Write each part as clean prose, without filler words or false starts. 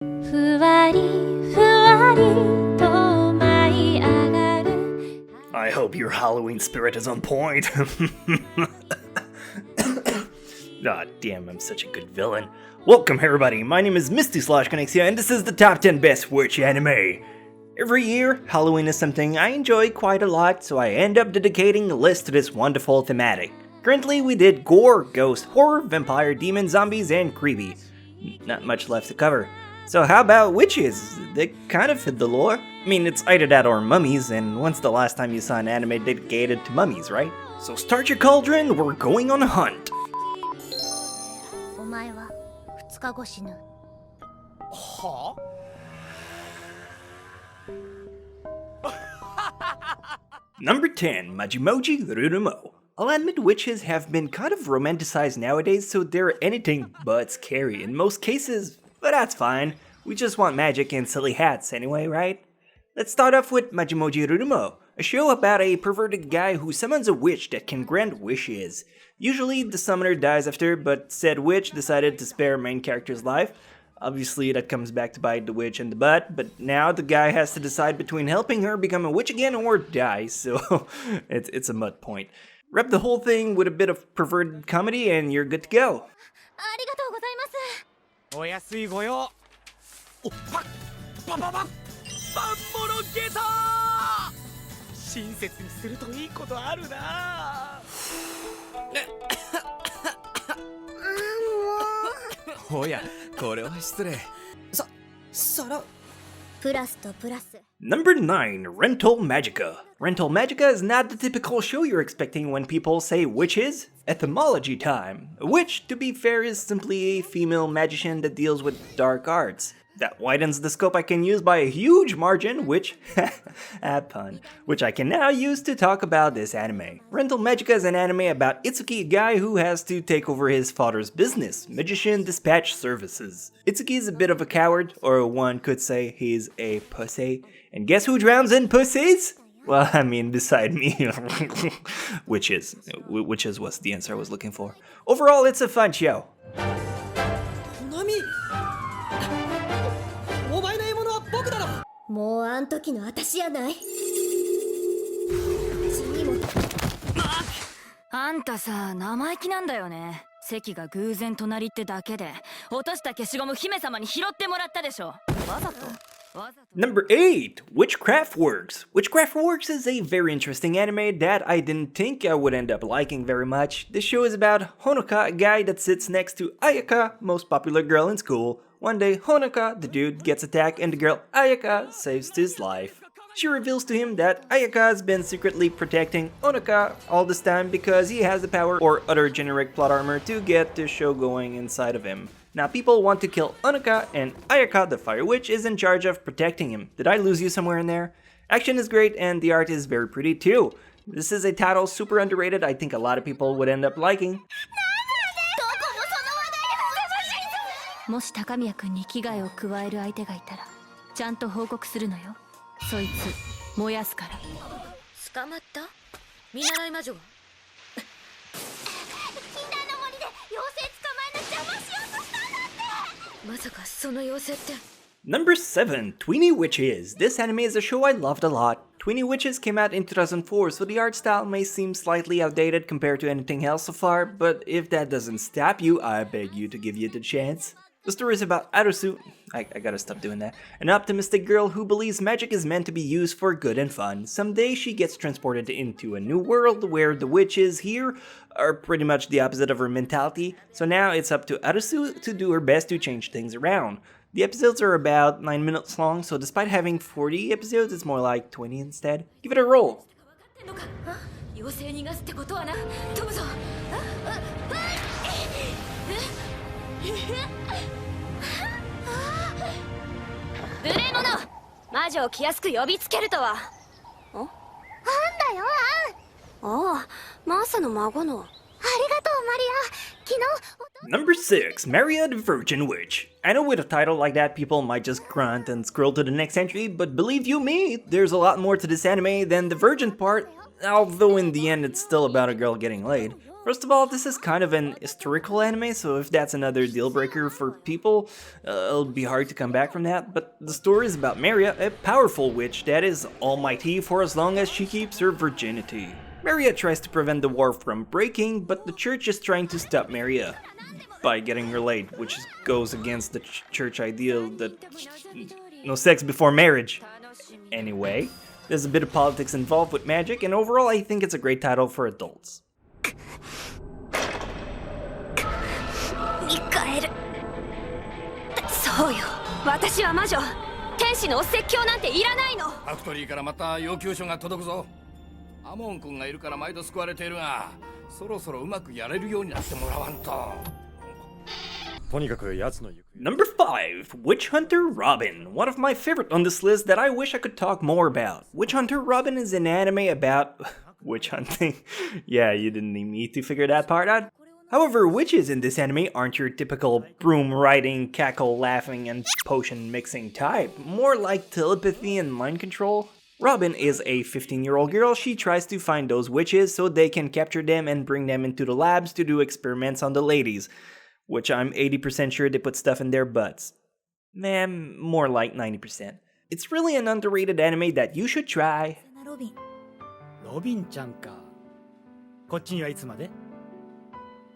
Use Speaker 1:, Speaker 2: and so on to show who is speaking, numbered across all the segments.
Speaker 1: I hope your Halloween spirit is on point. Ah, damn, I'm such a good villain. Welcome everybody, my name is Misty / Chronexia, and this is the top 10 best witch anime. Every year, Halloween is something I enjoy quite a lot, so I end up dedicating a list to this wonderful thematic. Currently we did gore, ghost, horror, vampire, demon, zombies, and creepy. Not much left to cover. So how about witches? They kind of fit the lore. I mean, it's either that or mummies, and when's the last time you saw an anime dedicated to mummies, right? So start your cauldron, we're going on a hunt! Number 10, Majimoji Rurumo. I'll admit witches have been kind of romanticized nowadays, so they're anything but scary in most cases, but that's fine. We just want magic and silly hats anyway, right? Let's start off with Majimoji Rurumo, a show about a perverted guy who summons a witch that can grant wishes. Usually the summoner dies after, but said witch decided to spare main character's life. Obviously that comes back to bite the witch in the butt, but now the guy has to decide between helping her become a witch again or die, so it's a mud point. Wrap the whole thing with a bit of perverted comedy and you're good to go. Number 9, Rental Magica. Rental Magica is not the typical show you're expecting when people say witches. Etymology time. A witch, to be fair, is simply a female magician that deals with dark arts. That widens the scope I can use by a huge margin, which, pun, which I can now use to talk about this anime. Rental Magica is an anime about Itsuki, a guy who has to take over his father's business, Magician Dispatch Services. Itsuki is a bit of a coward, or one could say he's a pussy. And guess who drowns in pussies? Well, I mean, beside me. Witches. Witches was the answer I was looking for. Overall, it's a fun show. Number 8, Witchcraft Works. Witchcraft Works is a very interesting anime that I didn't think I would end up liking very much. This show is about Honoka, a guy that sits next to Ayaka, most popular girl in school. One day, Honoka, the dude, gets attacked and the girl Ayaka saves his life. She reveals to him that Ayaka has been secretly protecting Honoka all this time because he has the power or other generic plot armor to get the show going inside of him. Now people want to kill Honoka and Ayaka, the Fire Witch, is in charge of protecting him. Did I lose you somewhere in there? Action is great and the art is very pretty too. This is a title super underrated I think a lot of people would end up liking. Number 7, Tweeny Witches. This anime is a show I loved a lot. Tweeny Witches came out in 2004, so the art style may seem slightly outdated compared to anything else so far, but if that doesn't stop you, I beg you to give it a chance. The story is about Arusu, I gotta stop doing that, an optimistic girl who believes magic is meant to be used for good and fun. Someday she gets transported into a new world where the witches here are pretty much the opposite of her mentality, so now it's up to Arusu to do her best to change things around. The episodes are about 9 minutes long, so despite having 40 episodes, it's more like 20 instead. Give it a roll! Number 6, Maria the Virgin Witch. I know with a title like that people might just grunt and scroll to the next entry, but believe you me, there's a lot more to this anime than the virgin part, although in the end it's still about a girl getting laid. For First of all, this is kind of an historical anime, so if that's another deal breaker for people, it'll be hard to come back from that. But the story is about Maria, a powerful witch that is almighty for as long as she keeps her virginity. Maria tries to prevent the war from breaking, but the church is trying to stop Maria by getting her laid, which goes against the church ideal that no sex before marriage. Anyway, there's a bit of politics involved with magic, and overall I think it's a great title for adults.
Speaker 2: ミカエルそうよ私は魔女天使のお説教なんていらないのファクトリーからまた要求書が届くぞアモン君がいるから毎度救われているがそろそろうまくやれるようになってもらわんと
Speaker 1: Number 5, Witch Hunter Robin. One of my favorite on this list that I wish I could talk more about. Witch Hunter Robin is an anime about witch hunting. Yeah, you didn't need me to figure that part out. However, witches in this anime aren't your typical broom riding, cackle laughing, and potion mixing type. More like telepathy and mind control. Robin is a 15-year-old girl. She tries to find those witches so they can capture them and bring them into the labs to do experiments on the ladies. Which I'm 80% sure they put stuff in their butts. Man, more like 90%. It's really an underrated anime that you should try.
Speaker 3: ロビンちゃんか。こっちにはいつまで？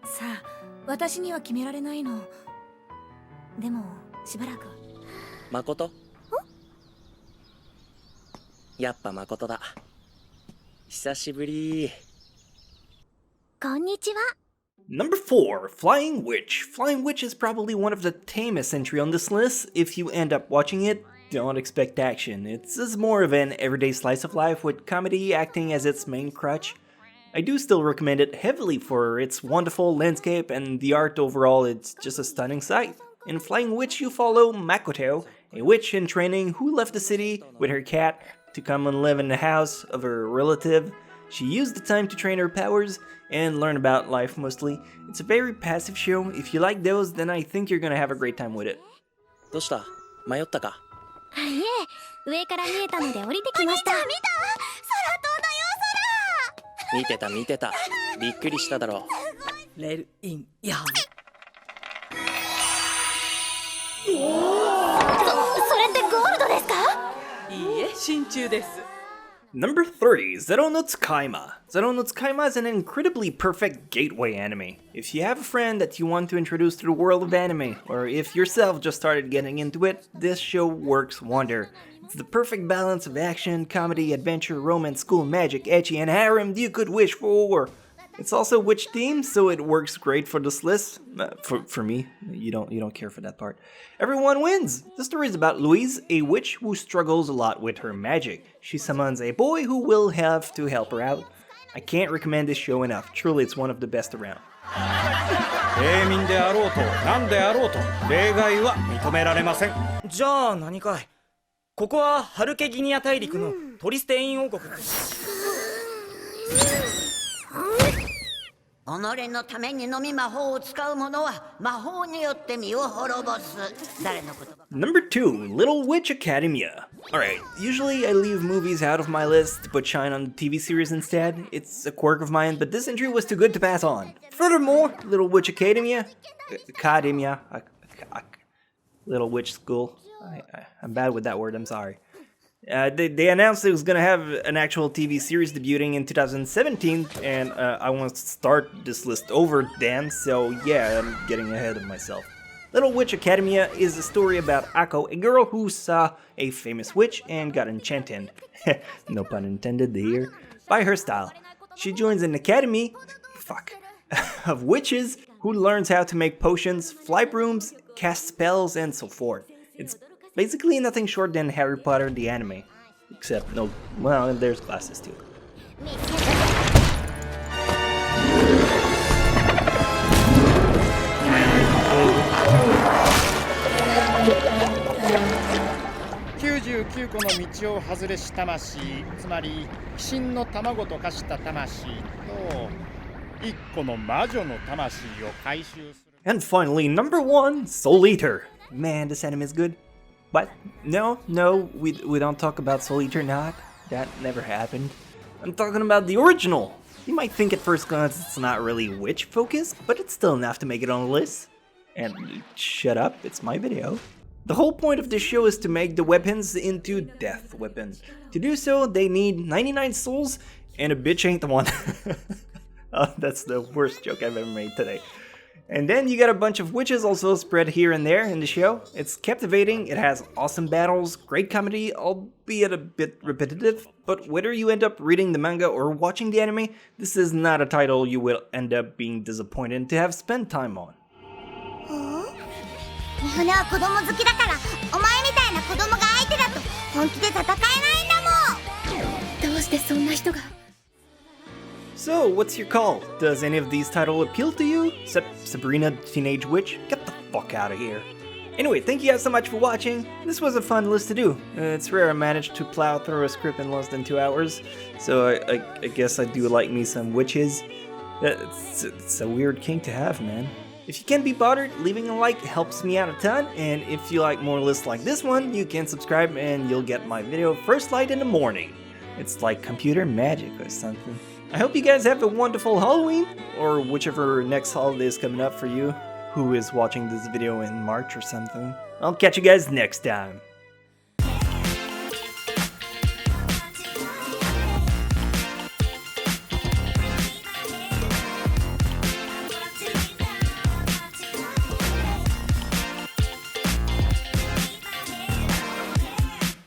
Speaker 2: さあ、私には決められないの。でも、しばらく。
Speaker 4: 誠？やっぱ誠だ。久しぶり。
Speaker 2: こんにちは。
Speaker 1: Number 4, Flying Witch. Flying Witch is probably one of the tamest entry on this list. If you end up watching it, don't expect action. It's more of an everyday slice of life with comedy acting as its main crutch. I do still recommend it heavily for its wonderful landscape and the art overall. It's just a stunning sight. In Flying Witch you follow Makoto, a witch in training who left the city with her cat to come and live in the house of her relative. She used the time to train her powers and learn about life mostly. It's a very passive show. If you like those, then I think you're gonna have a great time with it.
Speaker 4: どうした？迷ったか？
Speaker 2: いえ、上から見えたので降りてきました。お兄ちゃん見た？空飛んだよ空。
Speaker 4: 見てた見てた。びっくりしただろう。
Speaker 3: レールインヤン。
Speaker 2: それってゴールドですか？
Speaker 5: いいえ、真鍮です。
Speaker 1: Number 3, Zero no Tsukaima. Zero no Tsukaima is an incredibly perfect gateway anime. If you have a friend that you want to introduce to the world of anime, or if yourself just started getting into it, this show works wonder. It's the perfect balance of action, comedy, adventure, romance, school magic, ecchi, and harem you could wish for. It's also witch themed, so it works great for this list. For me, you don't care for that part. Everyone wins! The story is about Louise, a witch who struggles a lot with her magic. She summons a boy who will have to help her out. I can't recommend this show enough. Truly, it's one of the best around.
Speaker 3: 平民であろうと何であろうと例外は認められません。じゃあ何かい？ここはハルケギニア大陸のトリステイン王国。
Speaker 6: 己のためにのみ魔法を使う者は魔法によって身を滅ぼす。誰の言葉？
Speaker 1: Number 2, Little Witch Academia. Alright, usually I leave movies out of my list to put shine on the TV series instead. It's a quirk of mine, but this entry was too good to pass on. Furthermore, Little Witch Academia, Little Witch School. I'm bad with that word, I'm sorry. They announced it was going to have an actual TV series debuting in 2017, and I want to start this list over then, so yeah, I'm getting ahead of myself. Little Witch Academia is a story about Ako, a girl who saw a famous witch and got enchanted, no pun intended here, by her style. She joins an academy, of witches who learns how to make potions, fly brooms, cast spells, and so forth. It's basically nothing short than Harry Potter the anime. Except, no, well, there's glasses too.
Speaker 7: $99個の道を外れし魂、つまり鬼神の卵と化した魂と1個の魔女の魂を回収する。
Speaker 1: And finally, number 1, Soul Eater. Man, this anime is good. What? No, we don't talk about Soul Eater, not. That never happened. I'm talking about the original. You might think at first glance it's not really witch focused, but it's still enough to make it on the list. And shut up, it's my video. The whole point of this show is to make the weapons into death weapons. To do so, they need 99 souls, and a bitch ain't the one. Oh, that's the worst joke I've ever made today. And then you got a bunch of witches also spread here and there in the show. It's captivating, it has awesome battles, great comedy, albeit a bit repetitive, but whether you end up reading the manga or watching the anime, this is not a title you will end up being disappointed to have spent time on.
Speaker 8: 三船は子供好きだから、お前みたいな子供が相手だと本気で戦えないんだもん。
Speaker 2: どうしてそんな人が
Speaker 1: So, what's your call? Does any of these titles appeal to you? Except Sabrina the Teenage Witch? Get the fuck out of here. Anyway, thank you guys so much for watching. This was a fun list to do. It's rare I managed to plow through a script in less than 2 hours, so I guess I do like me some witches. It's a weird kink to have, man. If you can't be bothered, leaving a like helps me out a ton, and if you like more lists like this one, you can subscribe and you'll get my video first light in the morning. It's like computer magic or something. I hope you guys have a wonderful Halloween, or whichever next holiday is coming up for you, who is watching this video in March or something. I'll catch you guys next time.